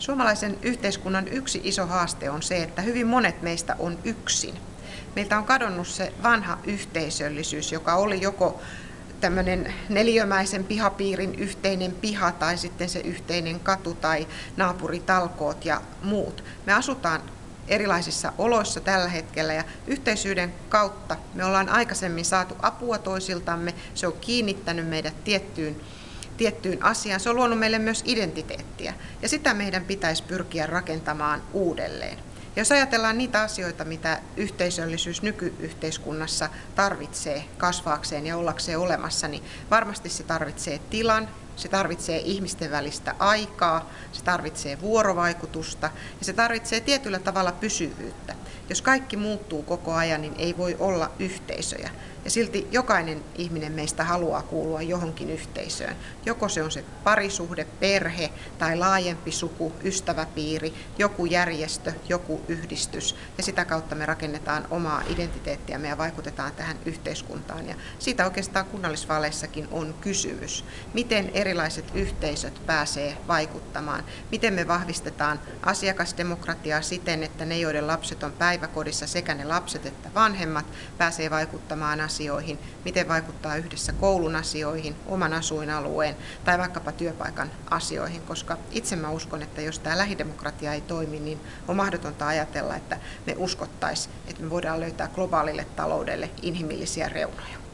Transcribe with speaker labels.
Speaker 1: Suomalaisen yhteiskunnan yksi iso haaste on se, että hyvin monet meistä on yksin. Meiltä on kadonnut se vanha yhteisöllisyys, joka oli joko tämmöinen neliömäisen pihapiirin yhteinen piha tai sitten se yhteinen katu tai naapuritalkoot ja muut. Me asutaan erilaisissa oloissa tällä hetkellä ja yhteisyyden kautta me ollaan aikaisemmin saatu apua toisiltamme. Se on kiinnittänyt meidät tiettyyn asiaan. Se on luonut meille myös identiteettiä ja sitä meidän pitäisi pyrkiä rakentamaan uudelleen. Jos ajatellaan niitä asioita, mitä yhteisöllisyys nykyyhteiskunnassa tarvitsee kasvaakseen ja ollakseen olemassa, niin varmasti se tarvitsee tilan, se tarvitsee ihmisten välistä aikaa, se tarvitsee vuorovaikutusta ja se tarvitsee tietyllä tavalla pysyvyyttä. Jos kaikki muuttuu koko ajan, niin ei voi olla yhteisöjä. Ja silti jokainen ihminen meistä haluaa kuulua johonkin yhteisöön. Joko se on se parisuhde, perhe tai laajempi suku, ystäväpiiri, joku järjestö, joku yhdistys. Ja sitä kautta me rakennetaan omaa identiteettiämme ja vaikutetaan tähän yhteiskuntaan. Ja siitä oikeastaan kunnallisvaaleissakin on kysymys. Miten erilaiset yhteisöt pääsee vaikuttamaan? Miten me vahvistetaan asiakasdemokratiaa siten, että ne, joiden lapset on päiväkodissa, sekä ne lapset että vanhemmat pääsee vaikuttamaan asioihin, miten vaikuttaa yhdessä koulun asioihin, oman asuinalueen tai vaikkapa työpaikan asioihin, koska itse mä uskon, että jos tämä lähidemokratia ei toimi, niin on mahdotonta ajatella, että me uskottaisiin, että me voidaan löytää globaalille taloudelle inhimillisiä reunoja.